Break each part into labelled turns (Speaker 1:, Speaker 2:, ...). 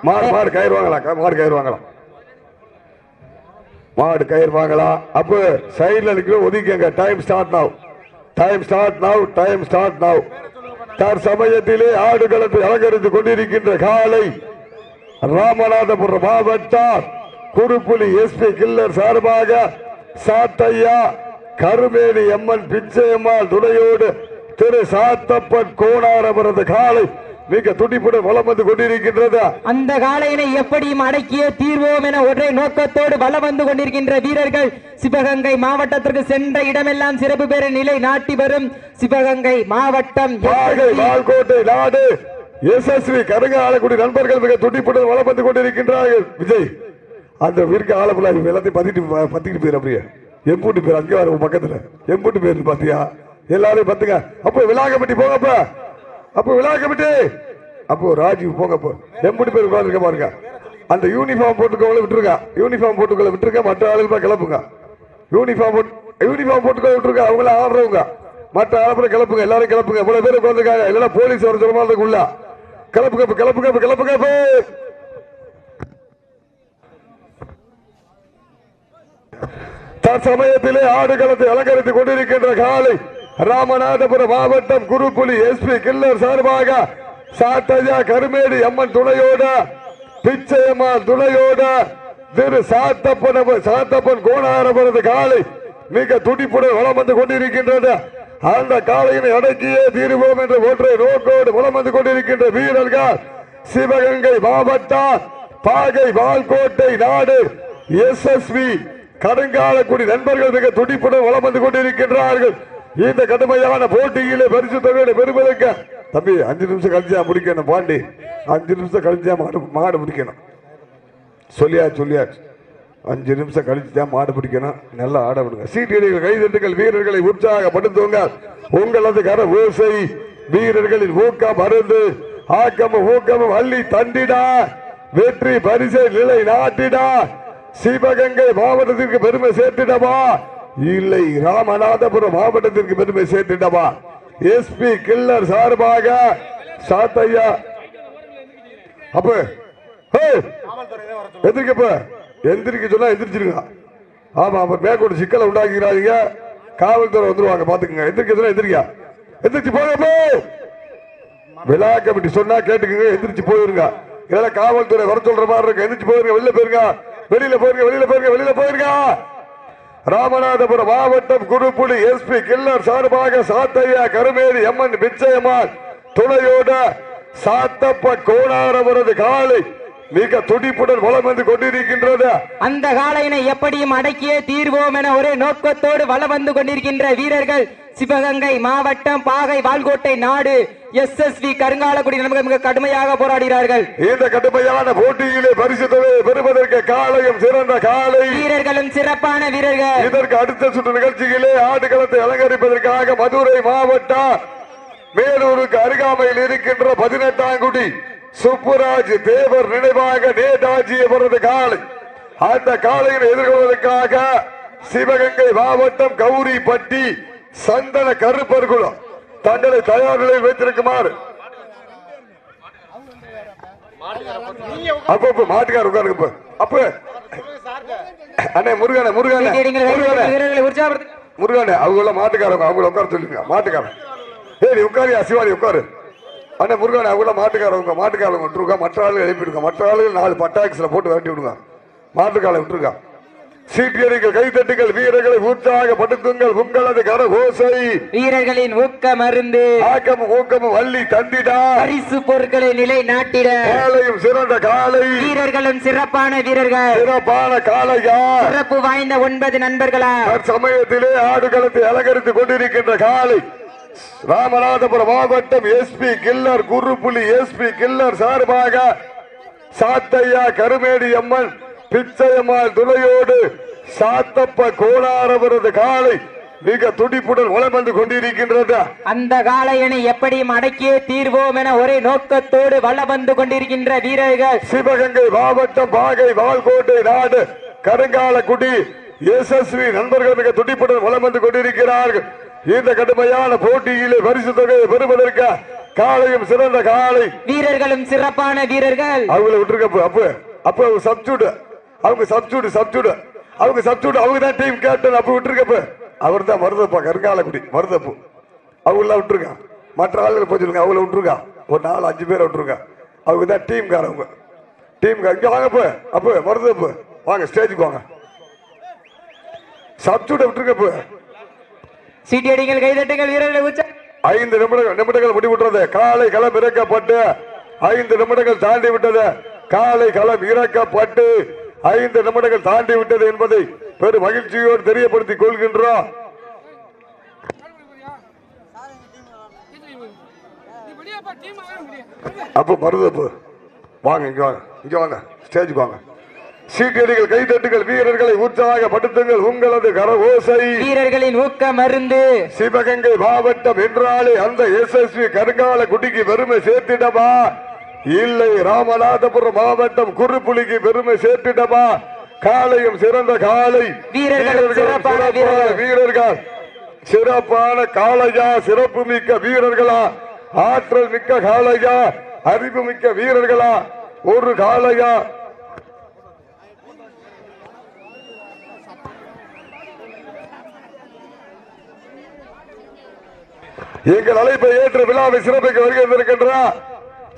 Speaker 1: மாடு கயிறு வாங்கலாம் மாடு கயிறு வாங்கலாம். அப்ப சைடுல இருக்கிற ஒதுக்கிங்க. Time start now. தற்சமயத்திலே ஆடுகளத்தை அலங்கரித்துக் கொண்டிருக்கின்ற காலை ராமநாதபுரம் மாவட்டம் குருப்புலி எஸ்பி கில்லர் சார்பாக சாத்தையா கருமேனி எம்மன் பிச்சையம்மாள் துணையோடு திரு சாத்தப்பன் கோணாரவரது காலை மிக துடிப்புடன் வலம் வந்து கொண்டிருக்கின்றது.
Speaker 2: அந்த காலையினை எப்படியும் அடக்கிய தீர்வோம் என ஒற்றை நோக்கத்தோடு வலம் வந்து கொண்டிருக்கின்ற வீரர்கள் சிவகங்கை மாவட்டத்திற்கு சென்ற இடமெல்லாம் சிறப்பு பெற நிலை நாட்டி வரும் சிவகங்கை மாவட்டம்
Speaker 1: வால்கோட்டை நாடு எஸ்எஸ்வி கருங்காலக்குடி நண்பர்கள் மிக துடிப்புடன் வலம் வந்து கொண்டிருக்கின்றார்கள். விஜய் அந்த வீருக்கு ஆளப்புல எல்லாத்தையும் பத்திட்டு பேர் அப்படியே எம்பூட்டு பேர் அங்கே வர பக்கத்துல எம்பூட்டு பேர் பாத்தியா எல்லாரும் பத்துங்க. அப்போ விளாகப்பட்டி போங்கப்ப அப்போ விளாகப்பட்டி அப்போ ராஜீவ் போங்கப்போ எம்பூட்டு பேர் உட்கார்ந்துருக்க பாருங்க. அந்த யூனிஃபார்ம் போட்டுக்கோங்கள விட்டுருங்க மற்ற ஆளுகள் கிளப்புங்க. யூனிஃபார்ம் போட்டுக்கோ விட்டுருங்க அவங்கள ஆடுறவங்க மற்ற ஆளுநர் கிளப்புங்க எல்லாரும் கிளப்புங்க. இவ்வளவு பேர் உட்கார்ந்துருக்காங்க இல்லைன்னா போலீஸ் வர சொல்ல மாதிரி உள்ள கிளப்புங்க. தற்சமயத்திலே ஆடுகளத்தை அலங்கரித்துக் கொண்டிருக்கின்ற காலை ராமநாதபுரம் மாவட்டம் குருப்புலி எஸ்பி கில்லர் சார்பாக சாத்தையா கருமேடி அம்மன் துணையோட பிச்சையம்மாள் துணையோட திரு சாத்தப்பன் கோணாரவரது காலை மிக துடிப்புடன் வலம் வந்து கொண்டிருக்கின்றது. அந்த காலையினை அடக்கியே தீருவோம் என்ற ஒற்றை நோக்கோடு வலம் வந்து கொண்டிருக்கின்ற வீரர்கள் சிவகங்கை மாவட்டம் பாகை வால்கோட்டை நாடு எஸ்எஸ்வி கருங்காலக்குடி நண்பர்கள் மிக துடிப்புடன் வலம் வந்து கொண்டிருக்கின்றார்கள். இந்த கடுமையான போட்டியிலே பரிசு தொகையை பெறுவதற்கு தம்பி 5 நிமிஷம் கழிச்சா முடிக்கணும். பாண்டி 5 நிமிஷம் கழிச்சா மாடு பிடிக்கணும். சொல்லியாச்சு 5 நிமிஷம் கழிச்சுதான் மாடு பிடிக்கணும். நல்லா ஆட விடுங்க. சீட்டியடிகள் கைதட்டுகள் வீரர்களை உற்சாகப்படுத்துங்க. உங்களது கர ஓசை வீரர்களின் ஊக்கம் அருந்து ஆக்கமும் ஊக்கமும் அள்ளி தண்டிடா வெற்றி பரிசை நிலை நாட்டிடா சிவகங்கை மாவட்டத்திற்கு பெருமை சேர்த்திடவா இல்லை ராமநாதபுரம் மாவட்டத்திற்கு பெருமை சேர்த்திடவா. எஸ்பி கில்லர் சார்பாக சாத்தையா அப்ப எந்திரிக்க சொன்னா எந்திரிச்சிருங்க. ஆமா அப்ப மேற்கொண்டு சிக்கலை உண்டாக்கிறாங்க. காவல்துறை வந்துருவாங்க பாத்துக்கங்க. எந்திரிக்க சொன்னா எந்திரிச்சு போங்க. விழா கமிட்டி சொன்னா கேட்டுக்கங்க. எந்திரிச்சு போயிருங்க. இதெல்லாம் காவல்துறை வர சொல்ற மாதிரி இருக்கு. எந்திரிச்சு போயிருங்க. வெளியில போயிருங்க. ராமநாதபுரம் மாவட்டம் குருப்புலி எஸ்பி கில்லர் சார்பாக சாத்தையா கருமேடி எம்மன் பிச்சையம்மாள் துணையோட சாத்தப்ப கோணாரவரது காலை மிக துடிப்புடன் வலம் வந்து கொண்டிருக்கின்றது.
Speaker 2: அந்த காலையினை எப்படியும் அடக்கியே தீர்வோம் என ஒரே நோக்கத்தோடு வலம் வந்து கொண்டிருக்கின்ற வீரர்கள் சிவகங்கை மாவட்டம் பாகை வால்கோட்டை நாடு எஸ்எஸ்வி கருங்காலக்குடி நண்பர்கள் மிக கடுமையாக போராடுகிறார்கள்.
Speaker 1: இந்த கடுமையான போட்டியிலே பரிசு தொகையை பெறுவதற்கு காலையும் சிறந்த காலை
Speaker 2: வீரர்களும் சிறப்பான வீரர்கள்.
Speaker 1: இதற்கு அடுத்த சுற்று நிகழ்ச்சியிலே ஆடுகளத்தை அலங்கரிப்பதற்காக மதுரை மாவட்டம் மேலூருக்கு அருகாமையில் இருக்கின்ற 18ஆம் குடி சுப்புராஜ் தேவர் நினைவாக நேதாஜி அவரது காலை அந்த காலையை எதிர்கொள்வதற்காக சிவகங்கை மாவட்டம் கௌரிப்பட்டி சந்தன கருப்பர்குளம் தங்களை தயார் நிலையில் வைத்திருக்குமாறு அப்ப மாட்டுக்கார உட்காருங்க. அப்ப அண்ணே முருகனே அவங்க மாட்டுக்காரங்க அவங்கள உட்கார சொல்லுங்க. மாட்டுக்காரன் ஏய் உட்காரியா சிவானி உட்காரு. அண்ணே முருகன் அவங்க மாட்டுக்காரங்க விட்டுருக்கா. மற்ற ஆளுகள் எழுப்பிடுங்க. மற்ற ஆளுகள் 4 பட்டாக்ஸ்ல போட்டு விரட்டி விடுங்க. மாட்டுக்காலை விட்டுருக்கா. சீட்டியடிகள் கைத்தட்டுகள் வீரர்களை உற்சாகப்படுத்துங்கள். உங்களது கர ஓசை
Speaker 2: வீரர்களின் ஊக்கம் அருந்து
Speaker 1: ஆக்கமும் ஊக்கமும் அள்ளி தந்திடா
Speaker 2: பரிசு பொருட்களை நிலை நாட்டிட
Speaker 1: காலையும் சிறந்த காலை
Speaker 2: வீரர்களும் சிறப்பான வீரர்கள்
Speaker 1: சிறப்பான காலையா
Speaker 2: சிறப்பு வாய்ந்த 9 நண்பர்களா
Speaker 1: சமயத்திலே ஆடுகளத்தை அலங்கரித்துக் கொண்டிருக்கின்ற காலை ராமநாதபுரம் மாவட்டம் எஸ்பி கில்லர் குருப்புலி எஸ்பி கில்லர் சார்பாக சாத்தையா கருமேடி அம்மன் பிச்சையம்மாள் துணையோடு சாத்தப்ப கோணாரவரது காலை மிக துடிப்புடன் வலம் வந்து கொண்டிருக்கின்றது.
Speaker 2: அந்த காலையினை எப்படியும் அடக்கியே தீர்வோம் என ஒரே நோக்கத்தோடு வலம் வந்து கொண்டிருக்கின்ற வீரர்கள்
Speaker 1: சிவகங்கை மாவட்டம் பாகை வால்கோட்டை நாடு கருங்காலக்குடி எஸ்எஸ்வி நண்பர்கள் மிக துடிப்புடன் வலம் வந்து கொண்டிருக்கிறார்கள். இந்த கடுமையான போட்டியிலே பரிசு தொகையை பெறுவதற்கு காலையும் சிறந்த காலை,
Speaker 2: வீரர்களும் சிறப்பான வீரர்கள்.
Speaker 1: அவங்கள விட்டுருக்க அப்ப சப்ஸ்டியூட், அவங்க சப்ஸ்டியூட் அவங்க தான் டீம் கேப்டன். அப்ப விட்டுருக்க அவர் தான் மருதப்பா கருங்காலக்குடி மருதப்பு. அவங்கள விட்டுருங்க, மற்ற ஆளுகள் போச்சுருங்க, அவங்கள விட்டுருங்க. ஒரு 4-5 பேரை விட்டுருங்க. அவங்க தான் டீம்காரவங்க. இங்க வாங்க அப்ப மருதப்பு வாங்க, ஸ்டேஜுக்கு வாங்க. சப்ஸ்டியூட் விட்டுருக்க.
Speaker 2: சீட்டியடிகள் கைதட்டுங்கள் வீரர்களை உச்ச
Speaker 1: 5 நிமிடங்கள் முடிவுற்றது. காலை களம் இறக்கப்பட்டு 5 நிமிடங்கள் தாண்டி விட்டது. காலை களம் இறக்கப்பட்டு 5 நிமிடங்கள் தாண்டி விட்டது என்பதை பெரும் மகிழ்ச்சியோடு தெரியப்படுத்திக் கொள்கின்றோம். அப்ப மருதப்பு வாங்க, இங்க வாங்க ஸ்டேஜுக்கு வாங்க. சீட்டியடிகள் கைதட்டுகள் வீரர்களை உற்சாகப்படுத்துங்கள். உங்களது கரகோசை
Speaker 2: வீரர்களின் ஊக்க மருந்து.
Speaker 1: சிவகங்கை மாவட்டம் என்றாலே அந்த SSV கருங்காலக்குடிக்கு பெருமை சேர்த்திடமா, இல்லை ராமநாதபுரம் மாவட்டம் குருப்புலிக்கு பெருமை சேர்த்திடமா? காலையும் சிறந்த காலை, வீரர்கள் சிறப்பான காளையா, சிறப்பு மிக்க வீரர்களா, ஆற்றல் மிக்க காளையா, அறிவு மிக்க வீரர்களா, ஒரு காளையா? எங்கள் அழைப்பை ஏற்று விழாவை சிறப்பிக்க வருகின்றார்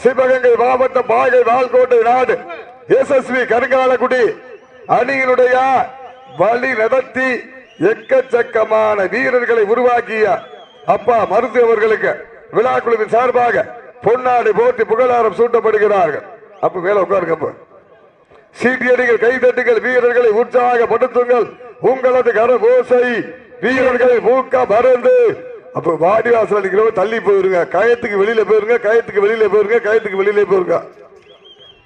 Speaker 1: சிவகங்கை மாவட்டம் பாகை வால்கோட்டை நாடு SSV கருங்காலக்குடி அணியினுடைய வழி நடத்தி எக்கச்சக்கமான வீரர்களை உருவாக்கிய அப்பா மருத்துவர்களுக்கு விழா குழுவின் சார்பாக பொன்னாடி போட்டி புகழாரம் சூட்டப்படுகிறார்கள். அப்ப மேல உட்காருங்க. சீட்டியடிகள் கைதட்டுகள் வீரர்களை உற்சாகப்படுத்துங்கள். உங்களது கரகோசை வீரர்களை மூக்க மருந்து. அப்ப வாடிவாசல் அடிக்கிறவங்க தள்ளி போயிருங்க, கயத்துக்கு வெளியில போயிருங்க.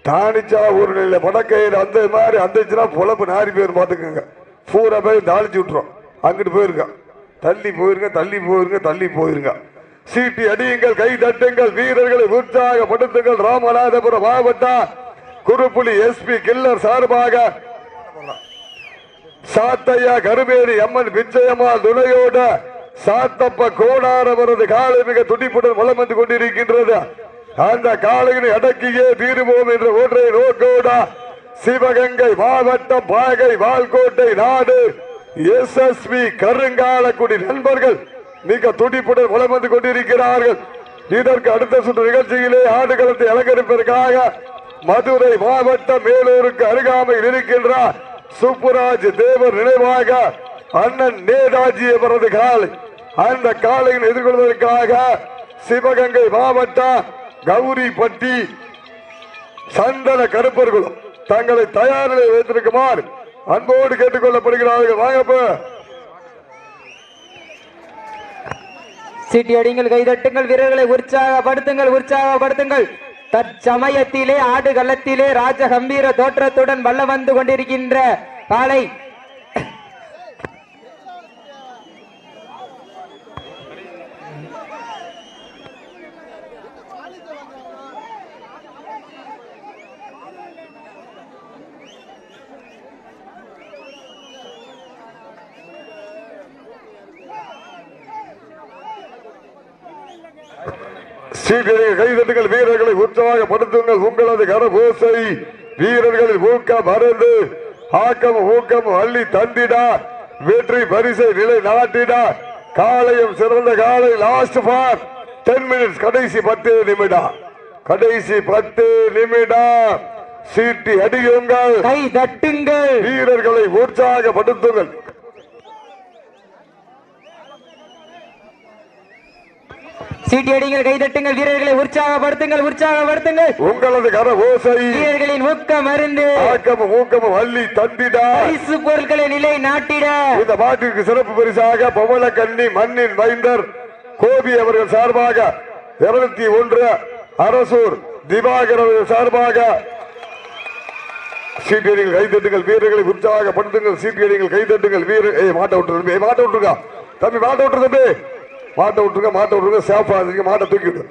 Speaker 1: தானிச்சா ஒரு நிலை படக்கையில் அந்த மாதிரி அந்துச்சுன்னா பொழப்பு நாரி பேர் பார்த்துக்கோங்க. பூரா பேர் தாளிச்சு விட்டுரும். அங்கிட்டு போயிருங்க, தள்ளி போயிருங்க. சீட்டி அடியுங்கள், கை தட்டுங்கள், வீரர்களை உற்சாகப்படுத்துங்கள். ராமநாதபுரம் மாவட்டம் குருப்புலி SP கில்லர் சார்பாக சாத்தையா கருமேரி அம்மன் பிச்சையம்மாள் துணையோட சாத்தப்ப கோடாரவரது காலை மிக துடிப்புடன் வலம் வந்து கொண்டிருக்கின்றது. அந்த காலையினை அடக்கியே தீருவோம் என்ற ஒன்றை நோக்கோட சிவகங்கை மாவட்டம் பாகை வால்கோட்டை நாடு SSV கருங்காலக்குடி நண்பர்கள் மிக துடிப்புடன் வலம் வந்து கொண்டிருக்கிறார்கள். இதற்கு அடுத்த சுற்று நிகழ்ச்சியிலே ஆடுகளத்தை அலங்கரிப்பதற்காக மதுரை மாவட்டம் மேலூருக்கு அருகாமையில் இருக்கின்றார் சுப்புராஜ் தேவர் நினைவாக அண்ணன் நேதாஜி அவரது காலை. அந்த காலையில் எதிர்கொள்வதற்காக சிவகங்கை மாவட்டம் கௌரிப்பட்டி சந்தன கருப்பர்களும் தங்களை தயார் நிலையில் வைத்திருக்குமாறு அன்போடு கேட்டுக் கொள்ளப்படுகிறார்கள். வாங்கப்ப
Speaker 2: சீட்டி அடிங்கள், கைதட்டுங்கள், வீரர்களை உற்சாகப்படுத்துங்கள். தற்சமயத்திலே ஆடுகளத்திலே ராஜ கம்பீர தோற்றத்துடன் வல்ல வந்து கொண்டிருக்கின்ற காலை
Speaker 1: கைதட்டுகள் வீரர்களை உற்சாகப்படுத்துங்கள். உங்களது கரகோசை வீரர்களில் ஊக்க மருந்து ஆக்கம் ஊக்கம் அள்ளி தந்திடா வெற்றி பரிசை நிலை நாட்டிடா. காலையும் சிறந்த காலை. லாஸ்ட் ஃபார் 10 minutes, கடைசி 10 நிமிடம். சீட்டி அடியுங்கள்,
Speaker 2: கை தட்டுங்கள்,
Speaker 1: வீரர்களை உற்சாகப்படுத்துங்கள்.
Speaker 2: சீட்டியடிங்கள், கைதட்டுங்கள், வீரர்களை உற்சாகப்படுத்துங்கள்.
Speaker 1: உங்களது கரகோசை
Speaker 2: வீரர்களின் ஊக்க மருந்து
Speaker 1: ஆக்கமும் ஊக்கமும் அள்ளி தந்திடா
Speaker 2: பரிசு பொருட்களை நிலை நாட்டிட.
Speaker 1: இந்த பாட்டிற்கு சிறப்பு பரிசாக பவளக்கண்ணி மண்ணின் மைந்தர் கோபி அவர்கள் சார்பாக 201 அரசூர் திவாகர் அவர்கள் சார்பாக சீட்டியடிகள் கைதட்டுங்கள், வீரர்களை உற்சாகப்படுத்துங்கள். சீட்டியடிகள் கைதட்டுங்கள், வீரர் மாட்ட விட்டுருங்க தம்பி, மாட்ட விட்டுருங்க, சேஃபா மாட்டை தூக்கிவிடு.